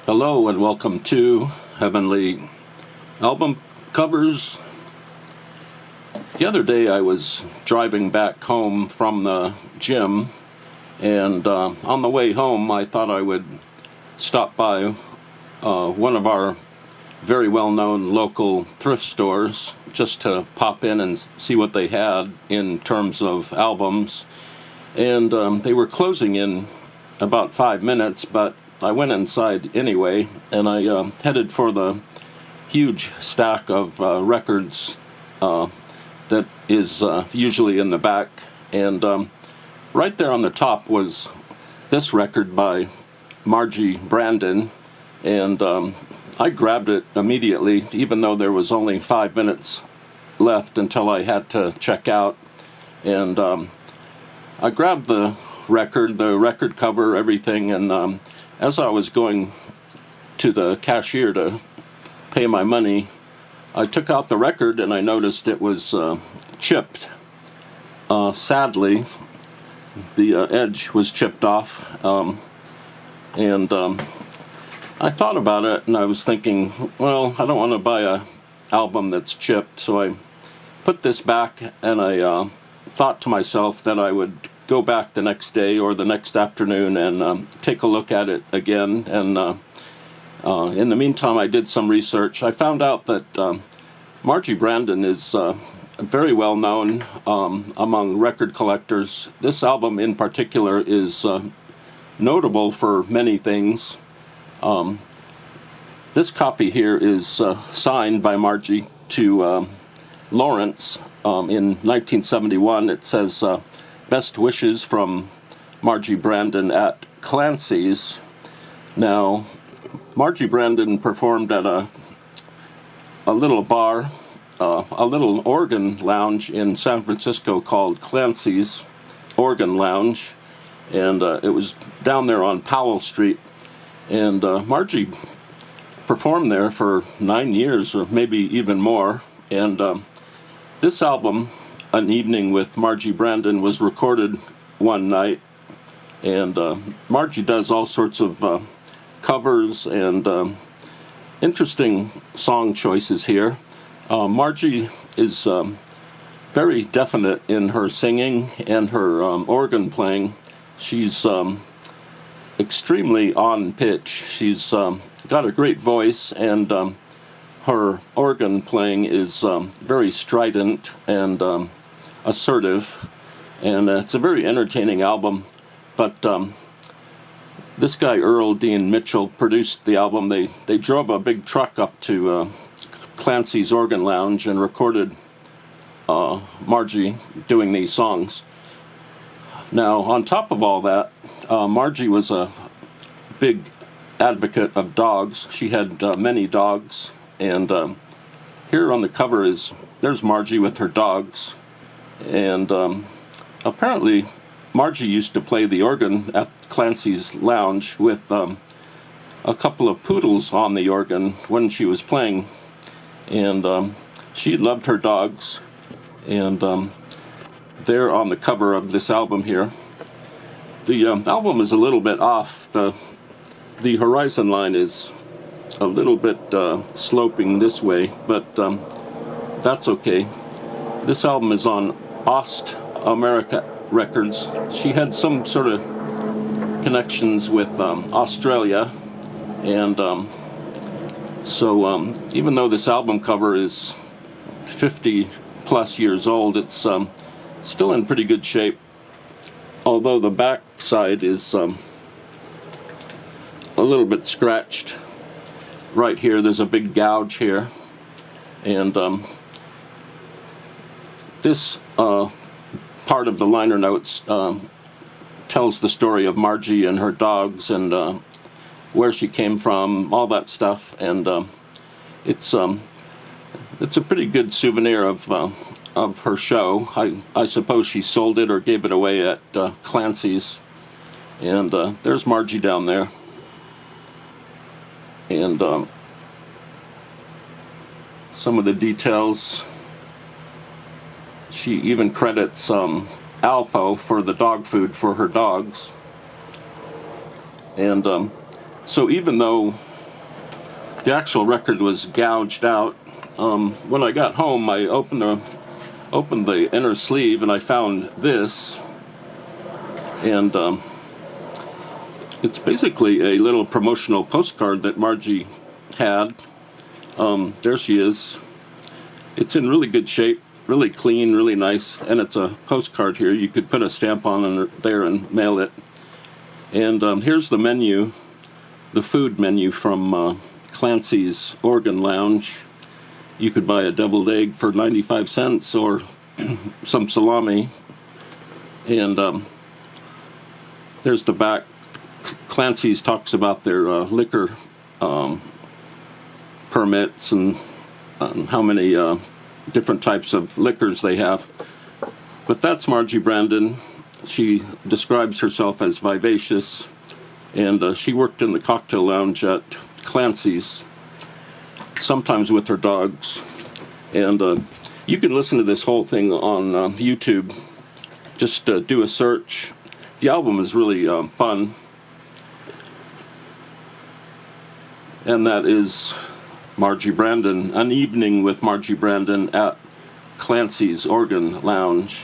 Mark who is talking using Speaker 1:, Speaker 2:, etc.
Speaker 1: Hello and welcome to Heavenly Album Covers. The other day I was driving back home from the gym, and on the way home I thought I would stop by one of our very well-known local thrift stores just to pop in and see what they had in terms of albums. And they were closing in about 5 minutes, but I went inside anyway, and I headed for the huge stack of records that is usually in the back. And right there on the top was this record by Margie Brandon, and I grabbed it immediately, even though there was only 5 minutes left until I had to check out. And I grabbed the record cover, everything, and as I was going to the cashier to pay my money, I took out the record and I noticed it was chipped. Sadly, the edge was chipped off, and I thought about it, and I was thinking, well, I don't want to buy a album that's chipped, so I put this back, and I thought to myself that I would go back the next day or the next afternoon and take a look at it again. And in the meantime, I did some research. I found out that Margie Brandon is very well known among record collectors. This album in particular is notable for many things. This copy here is signed by Margie to Lawrence in 1971. It says, "Best wishes from Margie Brandon at Clancy's." Now, Margie Brandon performed at a little bar, a little organ lounge in San Francisco called Clancy's Organ Lounge, and it was down there on Powell Street. And Margie performed there for 9 years, or maybe even more. And this album, An Evening with Margie Brandon, was recorded one night, and Margie does all sorts of covers and interesting song choices here. Margie is very definite in her singing and her organ playing. She's extremely on pitch. She's got a great voice, and her organ playing is very strident and assertive, and it's a very entertaining album. But this guy Earl Dean Mitchell produced the album. They drove a big truck up to Clancy's Organ Lounge and recorded Margie doing these songs. Now, on top of all that, Margie was a big advocate of dogs. She had many dogs, and here on the cover there's Margie with her dogs. And apparently Margie used to play the organ at Clancy's Lounge with a couple of poodles on the organ when she was playing. And she loved her dogs. And they're on the cover of this album here. The album is a little bit off. The horizon line is a little bit sloping this way, but that's okay. This album is on Ost America Records. She had some sort of connections with Australia, and so even though this album cover is 50 plus years old, it's still in pretty good shape, although the back side is a little bit scratched. Right here there's a big gouge here, and this part of the liner notes tells the story of Margie and her dogs, and where she came from, all that stuff. And it's a pretty good souvenir of her show. I suppose she sold it or gave it away at Clancy's. And there's Margie down there. And some of the details. She even credits Alpo for the dog food for her dogs. And so even though The actual record was gouged out. When I got home, I opened the inner sleeve and I found this, and it's basically a little promotional postcard that Margie had. There she is. It's in really good shape, really clean, really nice, and it's a postcard here. You could put a stamp on there and mail it. And here's the menu, the food menu from Clancy's Organ Lounge. You could buy a deviled egg for 95 cents or some salami. And there's the back. Clancy's talks about their liquor permits and how many different types of liquors they have. But that's Margie Brandon. She describes herself as vivacious, and she worked in the cocktail lounge at Clancy's, sometimes with her dogs. And you can listen to this whole thing on YouTube. Just do a search. The album is really fun. And that is Margie Brandon, An Evening with Margie Brandon at Clancy's Organ Lounge.